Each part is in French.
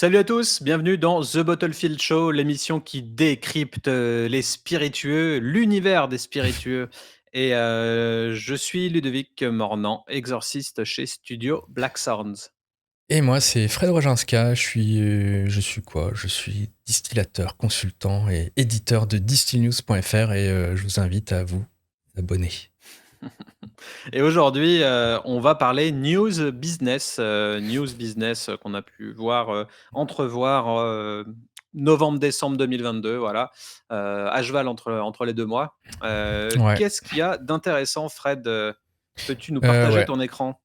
Salut à tous, bienvenue dans The Bottlefield Show, l'émission qui décrypte les spiritueux, l'univers des spiritueux. Et je suis Ludovic Mornan, exorciste chez Studio Black Sounds. Et moi, c'est Fred Roginska. Je suis quoi? Je suis distillateur, consultant et éditeur de distillnews.fr et je vous invite à vous abonner. Et aujourd'hui, on va parler news business qu'on a pu voir, entrevoir novembre-décembre 2022, voilà, à cheval entre les deux mois. Ouais, Qu'est-ce qu'il y a d'intéressant, Fred? Peux-tu nous partager ouais, ton écran?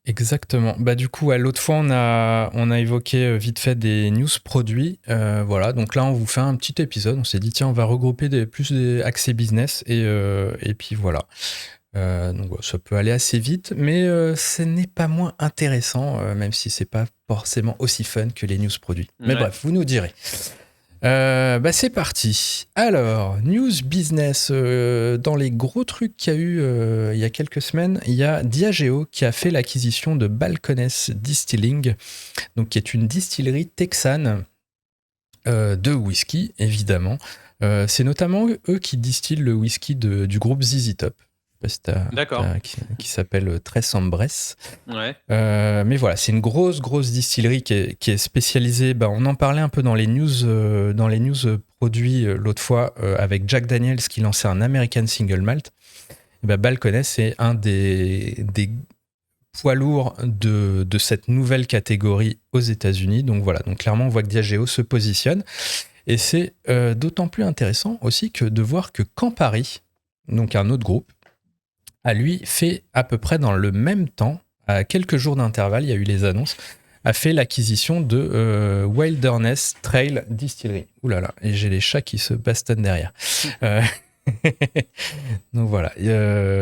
exactement. Bah du coup, l'autre fois, on a évoqué vite fait des news produits. Voilà, donc là, on vous fait un petit épisode. On s'est dit, tiens, on va regrouper plus des accès business et puis voilà. Donc voilà, ça peut aller assez vite, mais ce n'est pas moins intéressant, même si c'est pas forcément aussi fun que les news produits. Mais Ouais. bref, vous nous direz. Bah c'est parti. Alors, news business, dans les gros trucs qu'il y a eu il y a quelques semaines, il y a Diageo qui a fait l'acquisition de Balcones Distilling, donc qui est une distillerie texane de whisky, évidemment. C'est notamment eux qui distillent le whisky du groupe ZZ Top. Je sais pas si D'accord. qui s'appelle Tres Hombres. Ouais. Mais voilà, c'est une grosse distillerie qui est spécialisée. Bah, on en parlait un peu dans les news produits l'autre fois avec Jack Daniels qui lançait un American Single Malt. Et bah, Balcones c'est un des poids lourds de cette nouvelle catégorie aux États-Unis. Donc voilà, donc clairement on voit que Diageo se positionne. Et c'est d'autant plus intéressant aussi que de voir que Campari, donc un autre groupe, a lui fait à peu près dans le même temps, à quelques jours d'intervalle, il y a eu les annonces, a fait l'acquisition de Wilderness Trail Distillery. Ouh là là, et j'ai les chats qui se bastonnent derrière. Euh, donc voilà.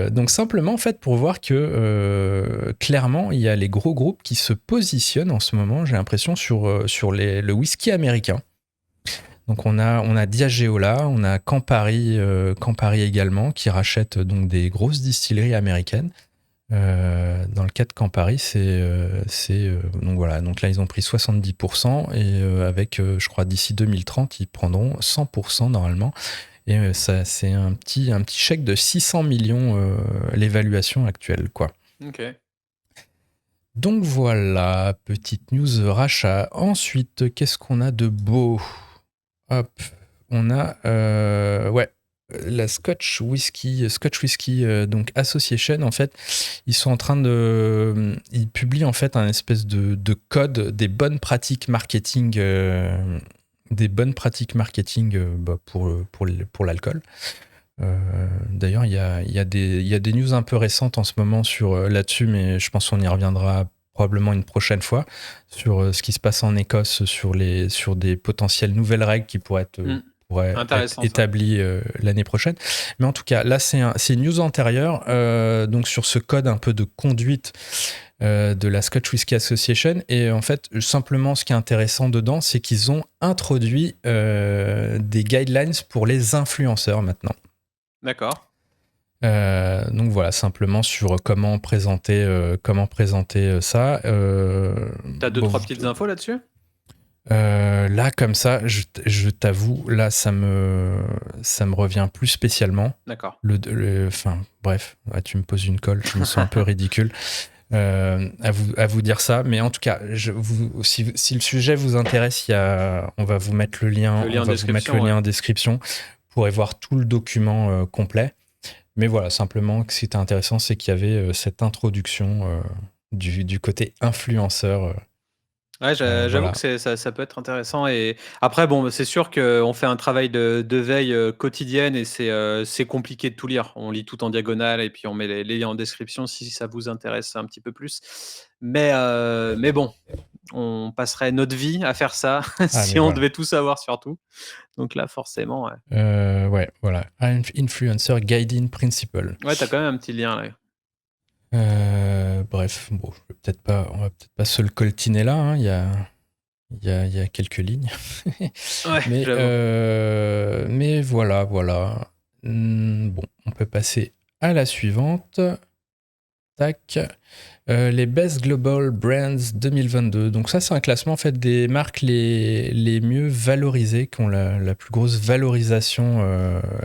Donc simplement en fait pour voir que clairement il y a les gros groupes qui se positionnent en ce moment, j'ai l'impression sur le whisky américain. Donc on a Diageo là, on a Campari également qui rachète donc des grosses distilleries américaines. Dans le cas de Campari, donc voilà, donc là ils ont pris 70% et avec je crois d'ici 2030 ils prendront 100% normalement et ça c'est un petit chèque de 600 millions l'évaluation actuelle quoi. OK. Donc voilà, petite news rachat. Ensuite, qu'est-ce qu'on a de beau? Hop, on a ouais, la Scotch Whisky donc Association en fait, ils sont en train ils publient en fait un espèce de code des bonnes pratiques marketing bah, pour l'alcool. D'ailleurs, il y a des news un peu récentes en ce moment là-dessus, mais je pense qu'on y reviendra probablement une prochaine fois sur ce qui se passe en Écosse, sur des potentielles nouvelles règles qui Mmh. pourraient être Intéressant ça. établies l'année prochaine. Mais en tout cas, là, c'est une news antérieure, donc sur ce code un peu de conduite de la Scotch Whisky Association. Et en fait, simplement, ce qui est intéressant dedans, c'est qu'ils ont introduit des guidelines pour les influenceurs maintenant. D'accord. Donc voilà, simplement sur comment présenter ça. T'as deux Bon, trois petites infos là-dessus? là, comme ça, je t'avoue, là, ça me revient plus spécialement. D'accord. Enfin, bref, ouais, tu me poses une colle, je me sens un peu ridicule à vous dire ça. Mais en tout cas, si le sujet vous intéresse, on va vous mettre le lien, Le on lien en va vous mettre le description, ouais. lien en description. Vous pourrez voir tout le document complet. Mais voilà, simplement, ce qui était intéressant, c'est qu'il y avait cette introduction du côté influenceur. Ouais, j'avoue Voilà. que ça peut être intéressant et après bon, c'est sûr qu'on fait un travail de veille, quotidienne et c'est compliqué de tout lire. On lit tout en diagonale et puis on met les liens en description si ça vous intéresse un petit peu plus. Mais bon, on passerait notre vie à faire ça Ah, si mais on voilà. devait tout savoir sur tout. Donc là, forcément, ouais. Ouais, voilà. Influencer Guiding Principle. Ouais, tu quand même un petit lien là. Bref, bon, on va peut-être pas se le coltiner là. Hein, il y a quelques lignes. Ouais, mais, j'avoue. mais voilà. Bon, on peut passer à la suivante. Tac. Les Best Global Brands 2022. Donc ça, c'est un classement en fait des marques les mieux valorisées, qui ont la plus grosse valorisation,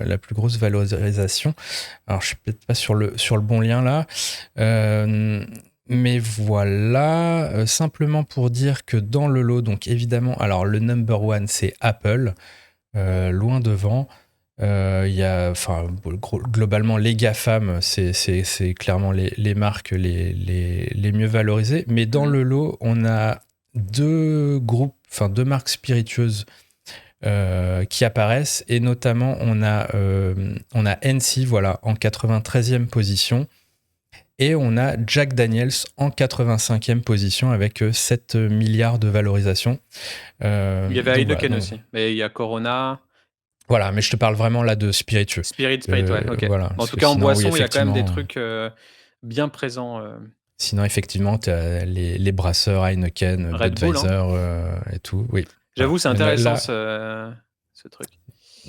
la plus grosse valorisation. Alors je suis peut-être pas sur le bon lien là, mais voilà. Simplement pour dire que dans le lot, donc évidemment, alors le number one c'est Apple, loin devant. Il y a, enfin, globalement, les GAFAM, c'est clairement les marques les mieux valorisées. Mais dans le lot, on a deux groupes, enfin deux marques spiritueuses qui apparaissent. Et notamment, on a NC, voilà, en 93e position. Et on a Jack Daniels en 85e position avec 7 milliards de valorisation. Il y avait Donc Heineken voilà, aussi, mais il y a Corona. voilà, mais je te parle vraiment là de spiritueux. Spirit, ouais, ok. Voilà, En parce tout que cas, en sinon, oui, boisson, il y a quand même des effectivement, trucs bien présents. sinon, effectivement, tu as les brasseurs Heineken, Red Bull, hein. Budweiser et tout. Oui, voilà. J'avoue, c'est Mais intéressant là, ce truc.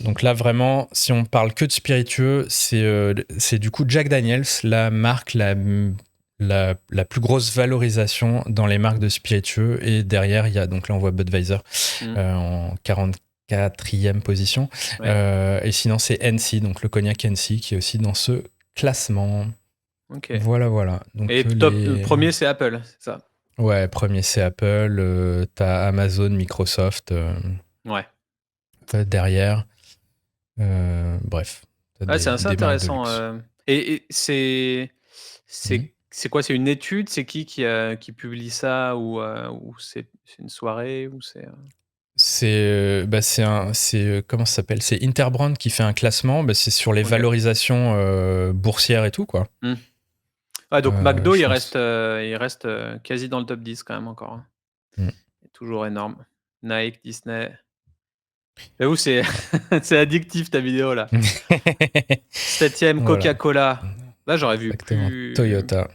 donc là, vraiment, si on parle que de spiritueux, c'est du coup Jack Daniels, la marque la plus grosse valorisation dans les marques de spiritueux. Et derrière, il y a, donc là, on voit Budweiser en 44e position. Ouais. Et sinon, c'est NC, donc le cognac NC, qui est aussi dans ce classement. Ok. Voilà, voilà. Donc Et le premier, c'est Apple, c'est ça? Ouais, premier c'est Apple, t'as Amazon, Microsoft Ouais. derrière. Bref, t'as Ouais, c'est assez des marques de intéressant. luxe. Et c'est Mhm. c'est quoi? C'est une étude? C'est qui publie ça? Ou c'est une soirée? Ou c'est, Comment ça s'appelle? C'est Interbrand qui fait un classement. Bah, c'est sur les OK. valorisations boursières et tout, quoi. Mmh. Ouais, donc McDo, Je il reste, quasi dans le top 10 quand même encore, hein. pense. C'est toujours énorme. Nike, Disney. J'avoue, c'est c'est addictif ta vidéo là. Mm. 7e Voilà, Coca-Cola. Là, j'aurais vu exactement. plus Toyota.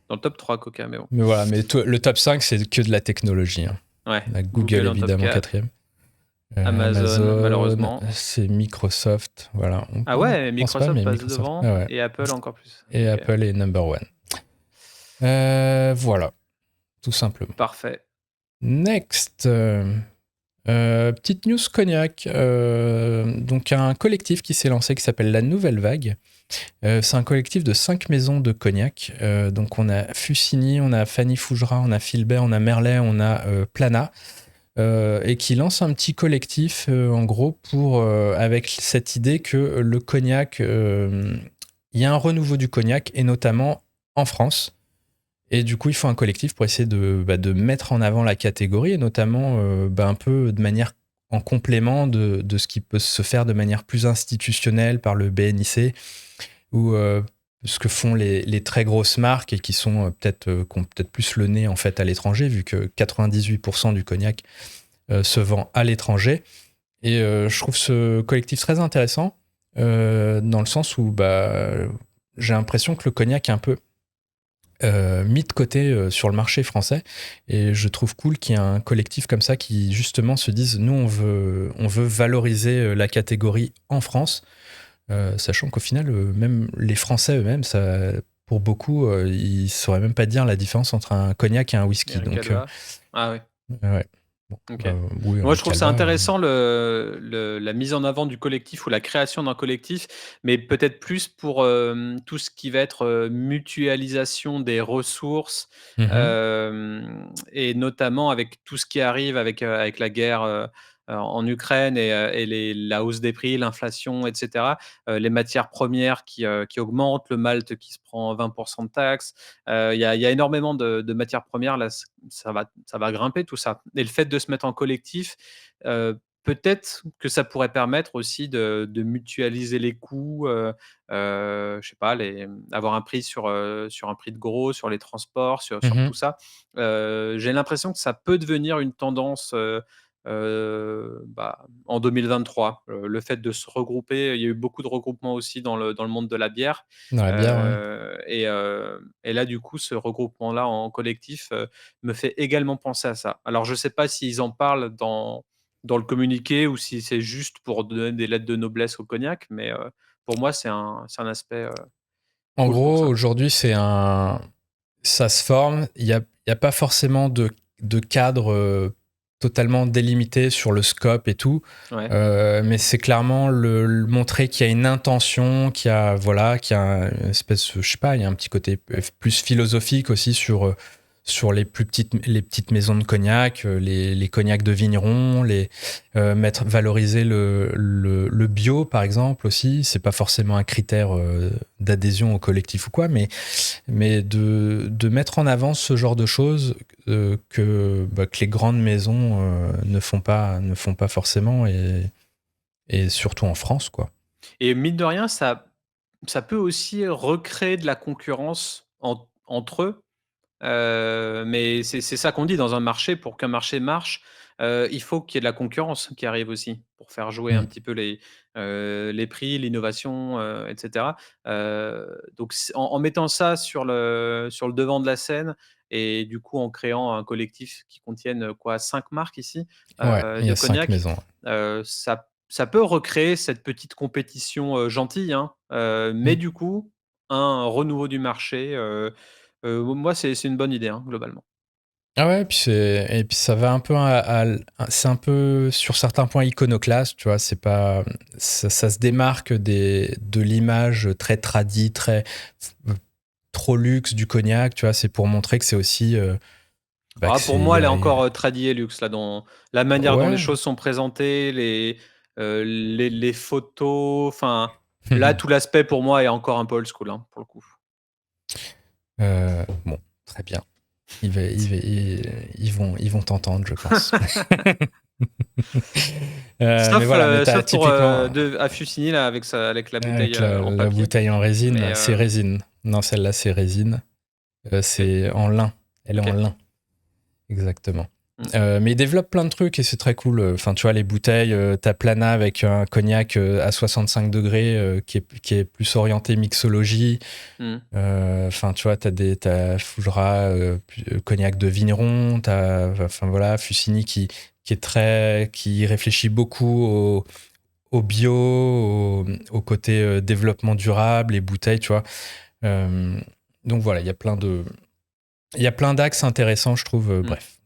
dans le top 3 Coca, mais bon. Mais voilà, mais le top 5, c'est que de la technologie, hein. Ouais, On a Google, Google en top évidemment, 4. quatrième. Amazon, Amazon, malheureusement. c'est Microsoft. Voilà, Ah on ouais, pense pas, Microsoft mais passe Microsoft. devant Ah ouais. et Apple encore plus. Et OK, Apple est number one. Voilà, tout simplement. parfait. Next. Petite news cognac. Donc, un collectif qui s'est lancé qui s'appelle La Nouvelle Vague. C'est un collectif de 5 maisons de cognac. Donc, on a Fussigny, on a Fanny Fougera, on a Philbert, on a Merlet, on a Plana. Et qui lance un petit collectif, en gros, avec cette idée que le cognac, il y a un renouveau du cognac, et notamment en France. Et du coup, il faut un collectif pour essayer de mettre en avant la catégorie, et notamment un peu de manière en complément de ce qui peut se faire de manière plus institutionnelle par le BNIC, ou ce que font les très grosses marques, et qui sont qui ont peut-être plus le nez en fait à l'étranger, vu que 98% du cognac se vend à l'étranger. Et je trouve ce collectif très intéressant, dans le sens où j'ai l'impression que le cognac est un peu mis de côté sur le marché français, et je trouve cool qu'il y ait un collectif comme ça qui justement se dise, nous on veut valoriser la catégorie en France, sachant qu'au final même les Français eux-mêmes, ça, pour beaucoup, ils sauraient même pas dire la différence entre un cognac et un Il y a whisky. un Donc Calva. Ah ouais, ouais. Bon, OK. oui, Moi, un je trouve ça Calva. intéressant la mise en avant du collectif ou la création d'un collectif, mais peut-être plus pour, tout ce qui va être, mutualisation des ressources, Mhm. et notamment avec tout ce qui arrive avec la guerre, en Ukraine et la hausse des prix, l'inflation et cetera. Les matières premières qui augmentent, le malt qui se prend 20 de taxes. Il y a énormément de matières premières là, ça va grimper tout ça, et le fait de se mettre en collectif, peut-être que ça pourrait permettre aussi de mutualiser les coûts, je sais pas, avoir un prix sur un prix de gros, sur les transports, sur Mhm. tout ça. J'ai l'impression que ça peut devenir une tendance, en 2023. Le fait de se regrouper, il y a eu beaucoup de regroupements aussi dans le monde de la bière, Dans la bière, ouais. et là, du coup, ce regroupement-là en collectif, me fait également penser à ça. Alors, je sais pas s'ils en parlent dans le communiqué ou si c'est juste pour donner des lettres de noblesse au cognac, mais pour moi, c'est un aspect, En cool pour gros, ça. aujourd'hui, ça se forme. Il y a pas forcément de cadre totalement délimité sur le scope et tout. Ouais. Mais c'est clairement le montrer qu'il y a une intention, qu'il y a une espèce, je sais pas, il y a un petit côté plus philosophique aussi sur les petites maisons de cognac, les cognacs de vignerons, valoriser le bio par exemple aussi. C'est pas forcément un critère d'adhésion au collectif ou quoi, mais de mettre en avant ce genre de choses que les grandes maisons ne font pas forcément et surtout en France, quoi. Et mine de rien, ça peut aussi recréer de la concurrence entre eux. Mais c'est ça qu'on dit dans un marché, pour qu'un marché marche, il faut qu'il y ait de la concurrence qui arrive aussi, pour faire jouer un Mm. petit peu les prix, l'innovation, et cetera. Donc en mettant ça sur le devant de la scène et du coup en créant un collectif qui contienne, quoi, 5 marques ici, Ouais, il y de a 5 cognac, maisons. ça peut recréer cette petite compétition, gentille, hein, mais Mm. du coup, un renouveau du marché, moi, c'est une bonne idée, hein, globalement. Ah ouais, et puis ça va un peu c'est un peu sur certains points iconoclaste, tu vois, c'est pas ça se démarque de l'image très tradie, très trop luxe du cognac, tu vois, c'est pour montrer que c'est aussi que Ah, pour c'est il moi, y elle est a, encore, tradi et luxe, là, dans la manière dont les ouais. choses sont présentées, les photos, enfin, là, tout l'aspect pour moi est encore un peu old school, hein, pour le coup. Bon, très bien. Ils vont t'entendre, je pense. Mais Sauf, voilà, mais t'as sauf pour, typiquement à Fussigny, là, avec la bouteille, avec en la papier, bouteille en résine, mais c'est résine. Non, celle-là, c'est résine. OK, C'est en lin. Elle est en OK. lin, exactement. Mmh. Mais ils développent plein de trucs et c'est très cool. Enfin, tu vois, les bouteilles, t'as Plana avec un cognac à 65 degrés qui est plus orienté mixologie. Mmh. Enfin, tu vois, t'as Fougera, cognac de vigneron, enfin voilà, Fussigny qui réfléchit beaucoup au bio, au côté développement durable, les bouteilles, tu vois. Euh, donc voilà, il y a plein d'axes intéressants, je trouve. Mmh. Bref,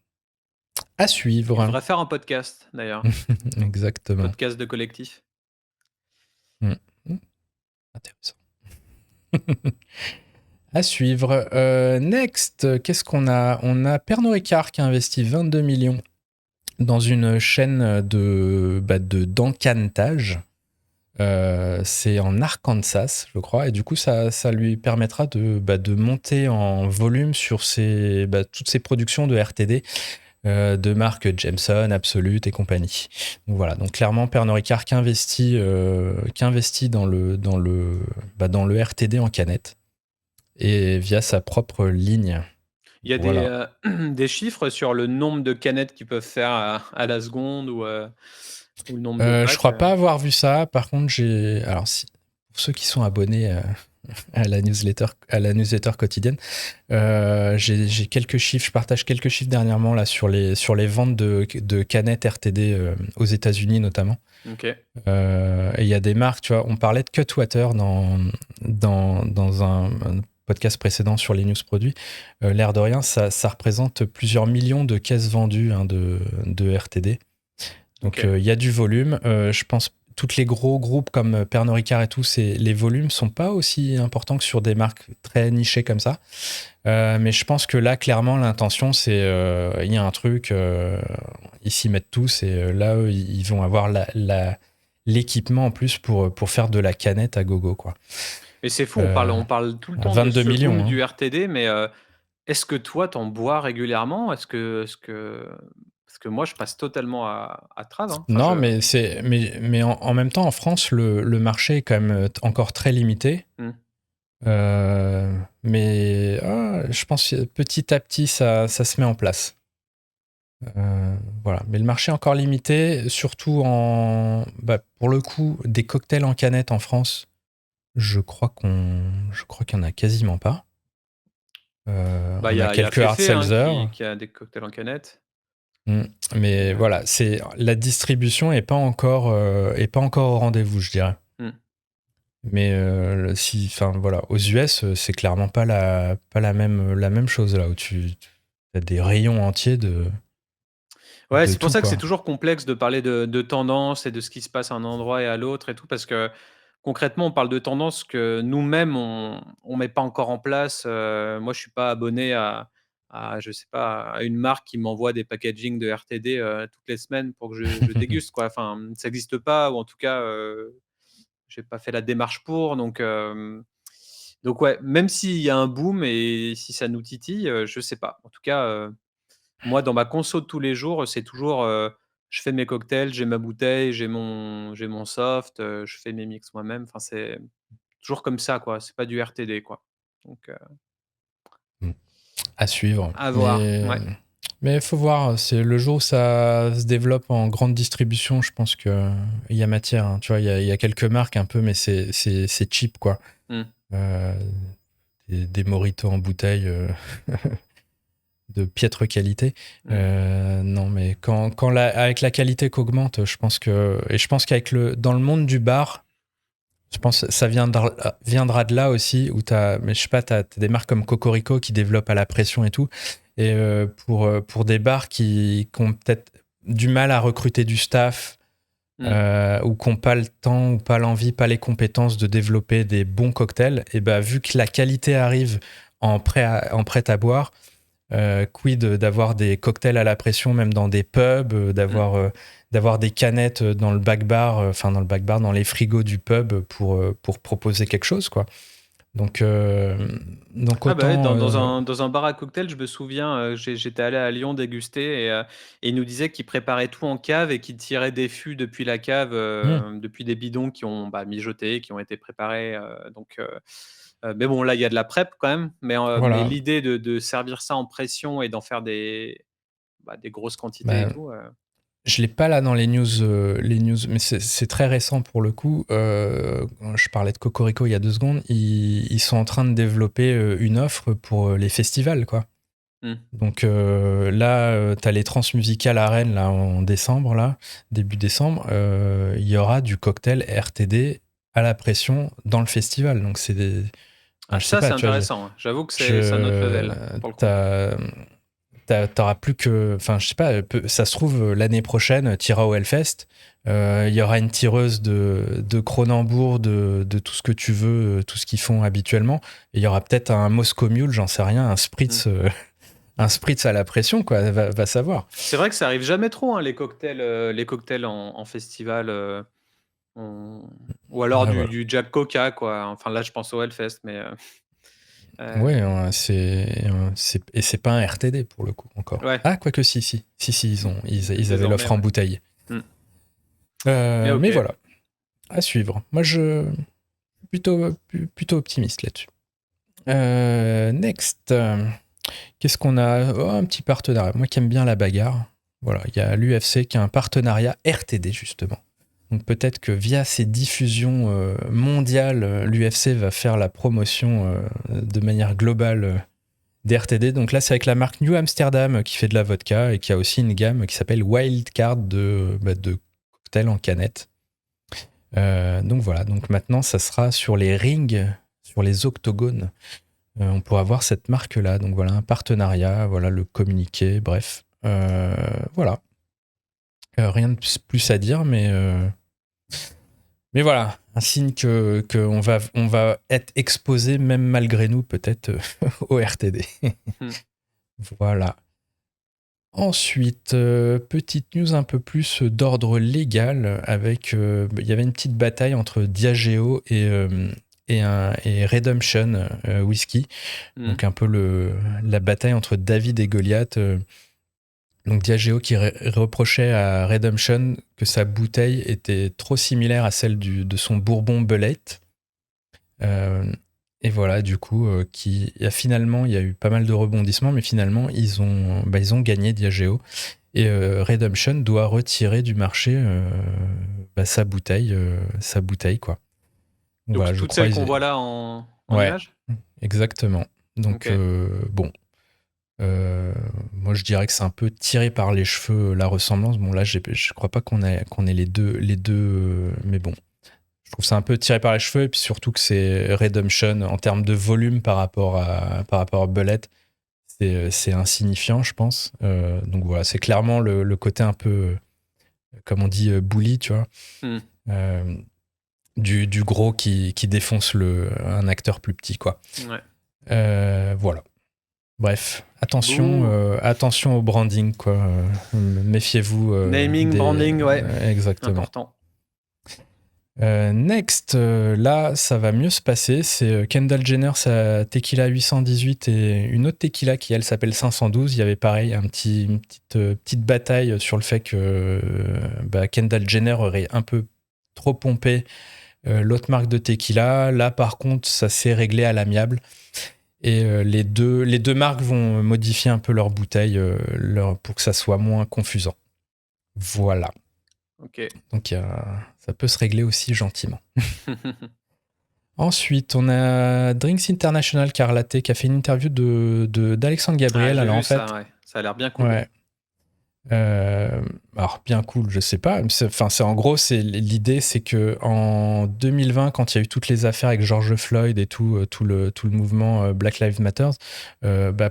à Il suivre. faudrait faire un podcast, d'ailleurs, Exactement. podcast de collectif. Mm. Mm. Intéressant. À suivre. Next, qu'est-ce qu'on a? On a Pernod Ricard qui a investi 22 millions dans une chaîne d'encantage. C'est en Arkansas, je crois, et du coup, ça lui permettra de monter en volume sur toutes ses productions de RTD, de marques Jameson, Absolut et compagnie. Donc voilà, donc clairement, Pernod Ricard qui investit dans le RTD en canette et via sa propre ligne. Il y a Voilà. des chiffres sur le nombre de canettes qu'ils peuvent faire à la seconde ou le nombre de Je packs, crois pas avoir vu ça. Par contre, alors si pour ceux qui sont abonnés à la newsletter quotidienne, j'ai quelques chiffres. Je partage quelques chiffres dernièrement là sur les ventes de canettes RTD aux États-Unis notamment. OK. Et il y a des marques, tu vois. On parlait de Cutwater dans un podcast précédent sur les news produits. L'air de rien, ça représente plusieurs millions de caisses vendues hein, de RTD. Donc OK. il y a du volume. Je pense tous les gros groupes comme Pernod Ricard et tout, les volumes sont pas aussi importants que sur des marques très nichées comme ça. Mais je pense que là, clairement, l'intention, c'est il y a un truc, ils s'y mettent tous et là, eux, ils vont avoir l'équipement en plus pour faire de la canette à gogo, quoi. Mais c'est fou, on parle Euh, on parle tout le à temps de 22 ce boom millions. Hein. du RTD, mais est-ce que toi, t'en bois régulièrement? Est-ce que parce que moi, je passe totalement à travers, hein. Enfin, Non, mais en même temps, en France, le marché est quand même encore très limité. mmh, Mais je pense que petit à petit, ça se met en place. Voilà. Mais le marché est encore limité, surtout pour le coup, des cocktails en canette en France, je crois qu'il y en a quasiment pas. bah, il On y a a il y a quelques hard Féfé, hein, seltzer. qui a des cocktails en canette, Mm. Mais mais voilà, la distribution est pas encore au rendez-vous, je dirais. mmh. Mais enfin voilà, aux US, c'est clairement pas la même chose là où tu as des rayons entiers Ouais, de c'est pour tout ça que c'est quoi. toujours complexe de parler de tendance et de ce qui se passe à un endroit et à l'autre et tout, parce que concrètement, on parle de tendances que nous-mêmes, on met pas encore en place. Moi, je suis pas abonné à je sais pas, à une marque qui m'envoie des packaging de RTD, toutes les semaines pour que je déguste, quoi. Enfin, ça existe pas ou en tout cas, j'ai pas fait la démarche pour donc ouais, même s'il y a un boom et si ça nous titille, je sais pas. En tout cas, moi, dans ma conso de tous les jours, c'est toujours, je fais mes cocktails, j'ai ma bouteille, j'ai mon soft, je fais mes mix moi-même. Enfin, c'est toujours comme ça, quoi. C'est pas du RTD, quoi. Donc, Mm. À suivre. à voir. Mais Ouais. mais faut voir. C'est le jour où ça se développe en grande distribution. Je pense que il y a matière. Hein. Tu vois, il y a quelques marques un peu, mais c'est cheap quoi. Mmh. Euh, des mojitos en bouteille. De piètre qualité. Mmh. Non, mais avec la qualité qu'augmente, je pense qu'avec dans le monde du bar, je pense que ça viendra de là aussi, où mais je sais pas, t'as des marques comme Cocorico qui développent à la pression et tout. Et pour des bars qui ont peut-être du mal à recruter du staff, Mmh. ou qui n'ont pas le temps, ou pas l'envie, pas les compétences de développer des bons cocktails, et ben vu que la qualité arrive en prêt à boire, quid d'avoir des cocktails à la pression, même dans des pubs, Mmh. d'avoir des canettes dans le back bar, dans les frigos du pub pour proposer quelque chose, quoi. Donc, Ah bah, ouais, autant. dans un bar à cocktail, je me souviens, j'étais allé à Lyon déguster et ils nous disaient qu'ils préparaient tout en cave et qu'ils tiraient des fûts depuis la cave, depuis des bidons qui ont, bah, mijoté, qui ont été préparés, mais bon, là, il y a de la prep quand même, mais Voilà. l'idée de servir ça en pression et d'en faire des grosses quantités et Bah, tout, je l'ai pas là dans les news, mais c'est très récent pour le coup. Je parlais de Cocorico il y a 2 secondes. Ils sont en train de développer une offre pour les festivals, quoi. mmh. Donc là, tu as les transmusicales à Rennes là, en décembre, là, début décembre. Il y aura du cocktail RTD à la pression dans le festival. Donc c'est Ah, je sais ça, pas, c'est tu vois, intéressant, hein. J'avoue que c'est un autre je, level, pour le coup. t'as- t'auras plus que. Enfin, je sais pas, ça se trouve, l'année prochaine, tu iras au Hellfest. Il y aura une tireuse de Cronenbourg, de tout ce que tu veux, tout ce qu'ils font habituellement. Et il y aura peut-être un Moscow Mule, j'en sais rien, un Mmh. Spritz. Un spritz à la pression, quoi, va savoir. C'est vrai que ça arrive jamais trop, hein, les cocktails en festival, on ou alors Ouais, du voilà. du Jack Coca, quoi. Enfin, là, je pense au Hellfest, mais Ouais, heu, et c'est pas un RTD pour le coup encore. ouais, Ah, quoique si, ils avaient désormais, l'offre en ouais. bouteille. Mmh. Mais Mais OK. voilà, à suivre. Moi, je suis plutôt optimiste là-dessus. Next, qu'est-ce qu'on a? Oh, un petit partenariat. Moi qui aime bien la bagarre. Voilà, il y a l'UFC qui a un partenariat RTD justement. Donc peut-être que via ces diffusions mondiales, l'UFC va faire la promotion de manière globale des RTD. Donc là, c'est avec la marque New Amsterdam qui fait de la vodka et qui a aussi une gamme qui s'appelle Wildcard de cocktails en canette. Donc voilà, donc maintenant, ça sera sur les rings, sur les octogones. On pourra voir cette marque-là. Donc voilà, un partenariat, voilà le communiqué, bref. Voilà. Rien de plus à dire, mais voilà, un signe que on va être exposé, même malgré nous, peut-être, au RTD. Mmh. Voilà. Ensuite, petite news un peu plus d'ordre légal, avec il y avait une petite bataille entre Diageo et Redemption Whisky. Mmh. Donc un peu la bataille entre David et Goliath. Donc Diageo qui reprochait à Redemption que sa bouteille était trop similaire à celle de son Bourbon Bullet. Euh, et voilà, du coup, finalement, il y a eu pas mal de rebondissements, mais finalement, ils ont gagné Diageo. Et Redemption doit retirer du marché sa bouteille, quoi. Donc Donc voilà, je toutes crois. celles qu'on voit là en Ouais, image? exactement. Donc OK. bon, moi je dirais que c'est un peu tiré par les cheveux la ressemblance. Bon là, je crois pas qu'on ait les deux, mais bon, Je trouve ça un peu tiré par les cheveux, et puis surtout que c'est Redemption en termes de volume par rapport à Bullet, c'est insignifiant, je pense. Donc voilà, c'est clairement le côté un peu, comme on dit, bully, tu vois, Hmm. du gros qui défonce un acteur plus petit, quoi. Ouais. Voilà. Bref, attention, Bouh. attention au branding, quoi. Méfiez-vous Naming, branding, ouais, exactement. important. Next, là, ça va mieux se passer. C'est Kendall Jenner, sa tequila 818 et une autre tequila qui, elle, s'appelle 512. Il y avait pareil, une petite bataille sur le fait que Kendall Jenner aurait un peu trop pompé l'autre marque de tequila. Là, par contre, ça s'est réglé à l'amiable. Et les deux marques vont modifier un peu leur bouteille pour que ça soit moins confusant. Voilà. Ok. Donc ça peut se régler aussi gentiment. Ensuite, on a Drinks International Carlaté qui a fait une interview d'Alexandre Gabriel. J'ai Alors vu en fait, ça, ouais. Ça a l'air bien cool. ouais. Alors bien cool, je sais pas. C'est en gros, l'idée, c'est que en 2020, quand il y a eu toutes les affaires avec George Floyd et tout le mouvement Black Lives Matter,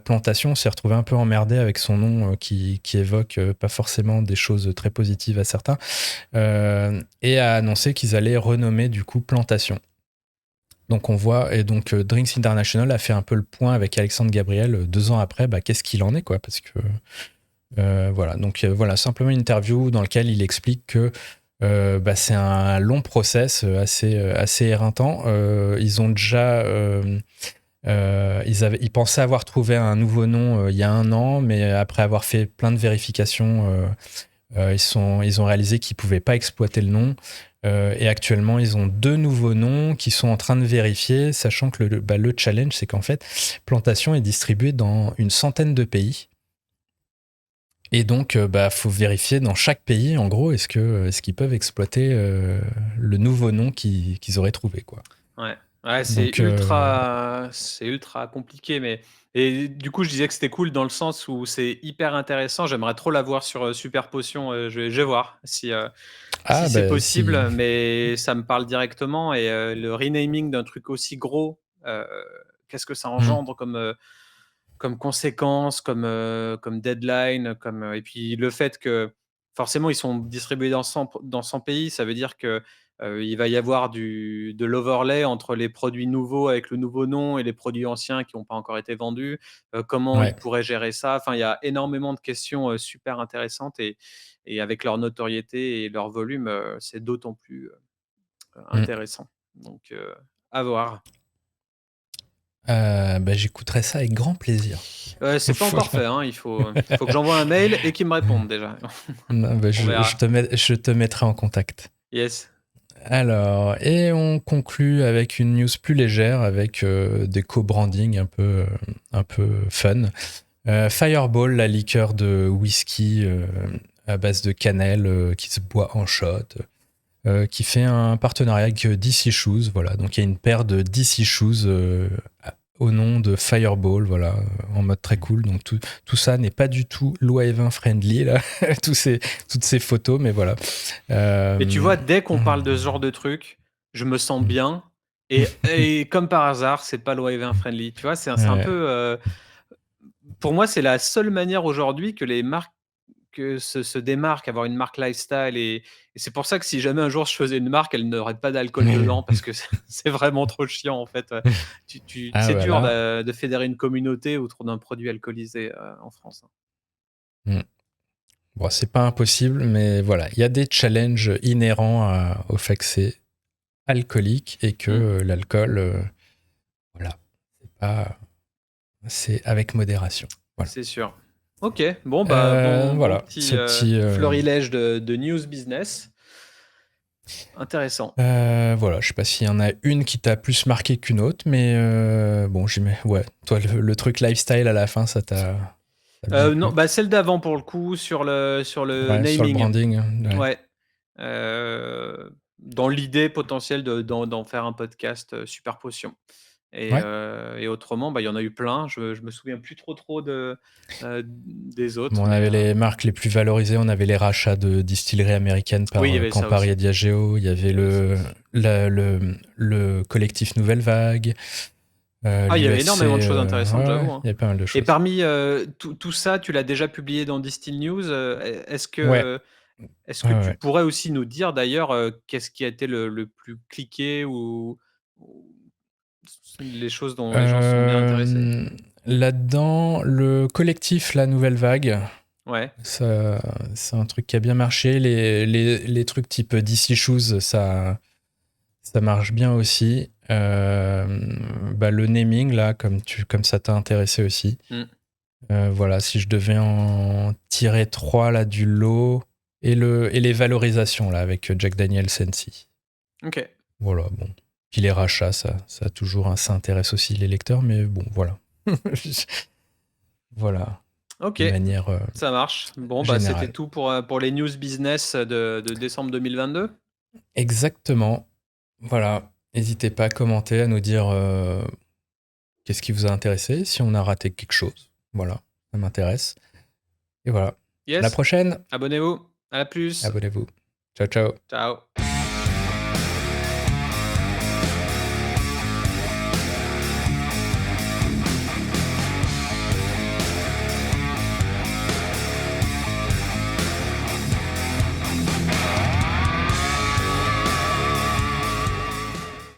Plantation s'est retrouvé un peu emmerdé avec son nom qui évoque pas forcément des choses très positives à certains, et a annoncé qu'ils allaient renommer du coup Plantation. Donc on voit, et donc Drinks International a fait un peu le point avec Alexandre Gabriel 2 ans après, qu'est-ce qu'il en est, quoi, parce que voilà, donc voilà, simplement une interview dans laquelle il explique que c'est un long process assez éreintant. Ils ont déjà ils pensaient avoir trouvé un nouveau nom il y a 1 an, mais après avoir fait plein de vérifications, ils ont réalisé qu'ils ne pouvaient pas exploiter le nom. Et actuellement, ils ont 2 nouveaux noms qui sont en train de vérifier, sachant que le challenge, c'est qu'en fait, Plantation est distribuée dans une centaine de pays. Et donc, faut vérifier dans chaque pays, en gros, est-ce qu'ils peuvent exploiter le nouveau nom qu'ils auraient trouvé, quoi. Ouais, Donc, c'est ultra compliqué, mais et du coup, je disais que c'était cool dans le sens où c'est hyper intéressant. J'aimerais trop l'avoir sur Super Potion. Je vais voir si c'est si. possible, mais ça me parle directement. Et le renaming d'un truc aussi gros, qu'est-ce que ça Hmm. engendre comme conséquence, comme deadline, et puis le fait que forcément ils sont distribués dans 100 pays, ça veut dire que il va y avoir de l'overlay entre les produits nouveaux avec le nouveau nom et les produits anciens qui n'ont pas encore été vendus. Comment ils Ouais. pourraient gérer ça? Enfin, il y a énormément de questions super intéressantes, et avec leur notoriété et leur volume, c'est d'autant plus Hmm. intéressant. Donc, à voir. J'écouterai ça avec grand plaisir. C'est pas encore fait, hein, il faut que j'envoie un mail et qu'ils me répondent déjà. Non, On verra. je te mettrai en contact. Yes. Alors, et on conclut avec une news plus légère, avec des co-branding un peu fun. Fireball, la liqueur de whisky à base de cannelle qui se boit en shot, qui fait un partenariat avec DC Shoes. Voilà, donc il y a une paire de DC Shoes au nom de Fireball, voilà, en mode très cool. Donc tout ça n'est pas du tout l'OA20 friendly, là, toutes ces photos, mais voilà. Et tu vois, dès qu'on parle de ce genre de truc, je me sens bien, et comme par hasard, c'est pas l'OA20 friendly. Tu vois, c'est un Ouais. peu, pour moi, c'est la seule manière aujourd'hui que les marques se démarquent, avoir une marque lifestyle, et c'est pour ça que si jamais un jour je faisais une marque, elle n'aurait pas d'alcool dedans parce que c'est vraiment trop chiant, en fait. Ah, C'est dur voilà. de fédérer une communauté autour d'un produit alcoolisé, en France, hein. Mm. Bon, c'est pas impossible, mais voilà, il y a des challenges inhérents au fait que c'est alcoolique et que Mmh. l'alcool, voilà, c'est avec modération. Voilà. C'est sûr. OK, bon Voilà, petit, ce petit. florilège de news business. Intéressant. Voilà, je sais pas s'il y en a une qui t'a plus marqué qu'une autre, mais bon, ouais, toi, le truc lifestyle à la fin, ça t'a bien Non, plu. celle d'avant pour le coup sur le Ouais, sur le naming. branding, ouais. Ouais, dans l'idée potentielle d'en faire un podcast, Super Potion, Ouais. Et autrement, bah, il y en a eu plein. Je me souviens plus trop des Bon, autres, on mais avait les marques les plus valorisées, on avait les rachats de distilleries américaines oui, il y par avait ça Campari et aussi. Diageo, il y avait Il y avait ça aussi. le collectif Nouvelle Vague, Ah, il y avait l'USC, énormément de choses intéressantes, ouais, j'avoue, ouais, hein. il y avait pas mal de Et choses. parmi, tout ça, tu l'as déjà publié dans Distill News, Ouais, est-ce ouais, que tu ouais. pourrais aussi nous dire d'ailleurs, qu'est-ce qui a été le plus cliqué ou les choses dont les gens sont bien intéressés? Euh, Là-dedans, le collectif La Nouvelle Vague, Ouais, ça, c'est un truc qui a bien marché. Les trucs type DC Shoes, ça marche bien aussi. Bah, le naming, là, comme ça t'a intéressé aussi. mmh, Voilà, si je devais en tirer trois là, du lot et les valorisations là, avec Jack Daniel Sensi. OK, Voilà, bon. Puis les rachats, ça a toujours ça intéresse aussi les lecteurs, mais bon, voilà. Voilà, OK, de manière ça marche. Bon, bah, c'était générale. tout pour les news business de décembre 2022. Exactement. Voilà. N'hésitez pas à commenter, à nous dire qu'est-ce qui vous a intéressé, si on a raté quelque chose. Voilà, ça m'intéresse. Et voilà. À la Yes, prochaine. abonnez-vous. À la plus. Abonnez-vous. Ciao, ciao. Ciao.